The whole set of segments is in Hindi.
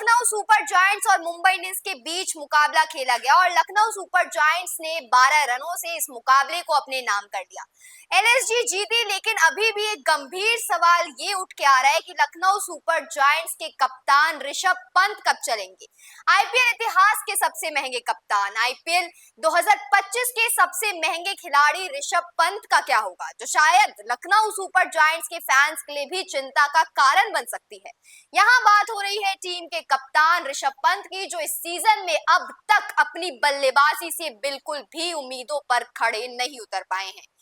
लखनऊ सुपर जायंट्स और मुंबई इंडियंस के बीच मुकाबला खेला गया और लखनऊ सुपर जायंट्स ने 12 रनों से इस मुकाबले को अपने नाम कर लिया। एलएसजी जीती, लेकिन अभी भी एक गंभीर सवाल ये उठ के आ रहा है कि लखनऊ सुपर जायंट्स के कप्तान ऋषभ पंत कब चलेंगे। आईपीएल इतिहास के सबसे महंगे कप्तान, आईपीएल 2025 के सबसे महंगे खिलाड़ी ऋषभ पंत का क्या होगा, जो शायद लखनऊ सुपर जायंट्स के फैंस के लिए भी चिंता का कारण बन सकती है। यहाँ बात हो रही है टीम के कप्तान ऋषभ पंत की, जो इस सीजन में अब तक अपनी बल्लेबाजी से बिल्कुल भी उम्मीदों पर खड़े नहीं उतर पाए हैं।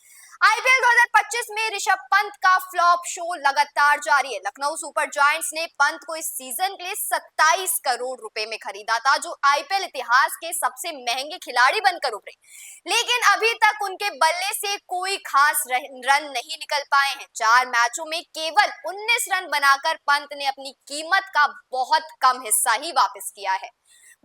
आईपीएल 2025 में ऋषभ पंत का फ्लॉप शो लगातार जारी है। लखनऊ सुपर जायंट्स ने पंत को इस सीजन के लिए 27 करोड़ रुपए में खरीदा था, जो आईपीएल इतिहास के सबसे महंगे खिलाड़ी बनकर उभरे, लेकिन अभी तक उनके बल्ले से कोई खास रन नहीं निकल पाए हैं। 4 मैचों में केवल 19 रन बनाकर पंत ने अपनी कीमत का बहुत कम हिस्सा ही वापस किया है।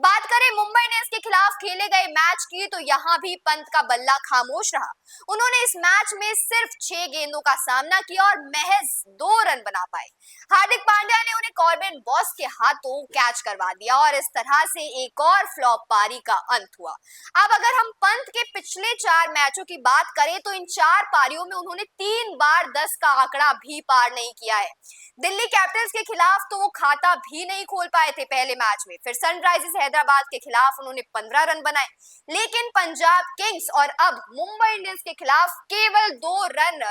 बात करें मुंबई इंडियंस के खिलाफ खेले गए मैच की, तो यहाँ भी पंत का बल्ला खामोश रहा। उन्होंने इस मैच में सिर्फ 6 गेंदों का सामना किया और महज 2 रन बना पाए। हार्दिक पांड्या ने उन्हें कॉर्बिन बॉस के हाथों कैच करवा दिया और इस तरह से एक और फ्लॉप पारी का अंत हुआ। अब अगर हम पंत के पिछले 4 मैचों की बात करें, तो इन 4 पारियों में उन्होंने 3 बार 10 का आंकड़ा भी पार नहीं किया है। दिल्ली कैपिटल्स के खिलाफ तो वो खाता भी नहीं खोल पाए थे पहले मैच में। फिर सनराइजर्स हैदराबाद के खिलाफ उन्होंने 15 रन बनाए, लेकिन पंजाब किंग्स और अब मुंबई इंडियंस के खिलाफ केवल 2 रन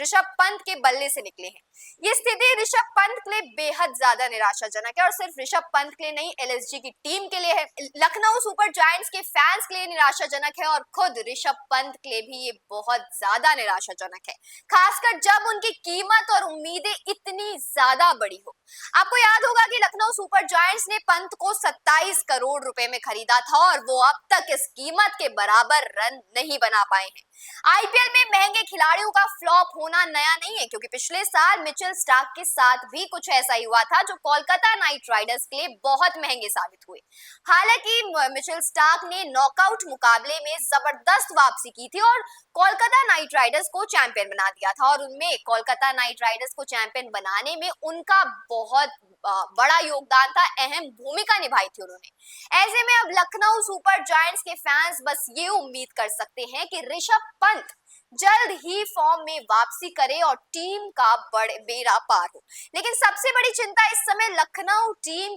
ऋषभ पंत के बल्ले से निकले हैं। ये स्थिति ऋषभ पंत के लिए बेहद ज्यादा निराशाजनक है और सिर्फ ऋषभ पंत के लिए नहीं, एलएसजी की टीम के लिए है, लखनऊ सुपर जायंट्स के फैंस के लिए निराशाजनक है और खुद ऋषभ पंत के लिए भी ये बहुत ज्यादा निराशाजनक है, खासकर जब उनकी कीमत और उम्मीदें इतनी ज्यादा बड़ी हो। आपको याद होगा कि लखनऊ सुपर जायंट्स ने पंत को 27 करोड़ रुपए में खरीदा था और वो अब तक इस कीमत के बराबर रन नहीं बना पाए हैं। आईपीएल में महंगे खिलाड़ियों का फ्लॉप होना नया नहीं है, क्योंकि पिछले साल मिचेल स्टार्क के साथ भी कुछ ऐसा ही हुआ था, जो कोलकाता नाइट राइडर्स के लिए बहुत महंगे साबित हुए। हालांकि मिचेल स्टार्क ने नॉकआउट मुकाबले में जबरदस्त वापसी की थी और कोलकाता नाइट राइडर्स को चैंपियन बना दिया था, और उनमें कोलकाता नाइट राइडर्स को चैंपियन बनाने में उनका बहुत बड़ा योगदान था, अहम भूमिका निभाई थी उन्होंने। ऐसे में अब लखनऊ सुपर जायंट्स के फैंस बस ये उम्मीद कर सकते हैं कि ऋषभ पंत जल्द ही फॉर्म में वापसी करे और टीम का बड़े बेड़ा पार हो। लेकिन सबसे बड़ी चिंता इस समय लखनऊ टीम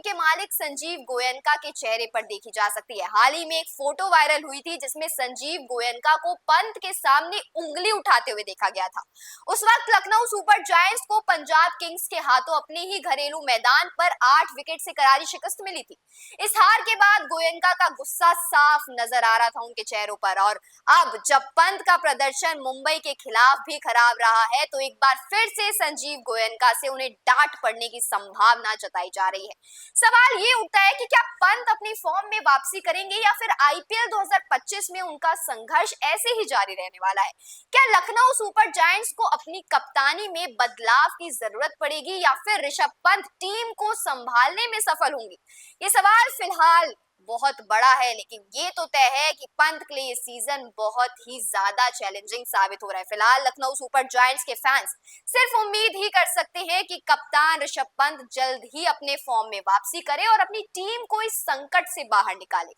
के मालिक संजीव गोयनका के चेहरे पर देखी जा सकती है। हाल ही में एक फोटो वायरल हुई थी, जिसमें संजीव गोयनका को पंत के सामने उंगली उठाते हुए देखा गया था। उस वक्त लखनऊ सुपर जायंट्स को पंजाब किंग्स के हाथों अपने ही घरेलू मैदान पर 8 विकेट से करारी शिकस्त मिली थी। इस हार के बाद गोयनका का गुस्सा साफ नजर आ रहा था उनके चेहरों पर, और अब जब पंत का प्रदर्शन मुंबई के खिलाफ भी खराब रहा है, तो एक बार फिर से संजीव गोयनका से उन्हें डांट पड़ने की संभावना जताई जा रही है। सवाल ये उठता है कि क्या पंत अपनी फॉर्म में वापसी करेंगे या फिर आईपीएल 2025 में उनका संघर्ष ऐसे ही जारी रहने वाला है। क्या लखनऊ सुपर जायंट्स को अपनी कप्तानी में बदलाव की जरूरत पड़ेगी या फिर ऋषभ पंत टीम को संभालने में सफल होंगे। ये सवाल फिलहाल बहुत बड़ा है, लेकिन ये तो तय है कि पंत के लिए ये सीजन बहुत ही ज्यादा चैलेंजिंग साबित हो रहा है। फिलहाल लखनऊ सुपर जायंट्स के फैंस सिर्फ उम्मीद ही कर सकते हैं कि कप्तान ऋषभ पंत जल्द ही अपने फॉर्म में वापसी करे और अपनी टीम को इस संकट से बाहर निकाले।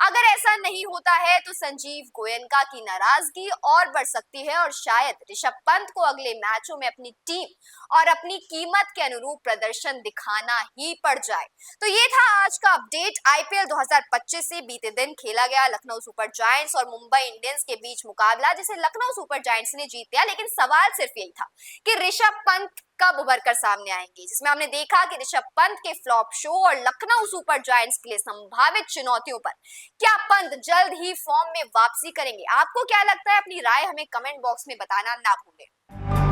अगर ऐसा नहीं होता है, तो संजीव गोयनका की नाराजगी और बढ़ सकती है और शायद ऋषभ पंत को अगले मैचों में अपनी टीम और अपनी कीमत के अनुरूप प्रदर्शन दिखाना ही पड़ जाए। तो ये था आज का अपडेट। आईपीएल 2025 से बीते दिन खेला गया लखनऊ सुपर जायंट्स और मुंबई इंडियंस के बीच मुकाबला, जिसे लखनऊ सुपर जायंट्स ने जीत लिया, लेकिन सवाल सिर्फ यही था कि ऋषभ पंत कब उभर कर सामने आएंगे, जिसमें हमने देखा कि ऋषभ पंत के फ्लॉप शो और लखनऊ सुपर जायंट्स के लिए संभावित चुनौतियों पर क्या पंत जल्द ही फॉर्म में वापसी करेंगे। आपको क्या लगता है? अपनी राय हमें कमेंट बॉक्स में बताना ना भूलें।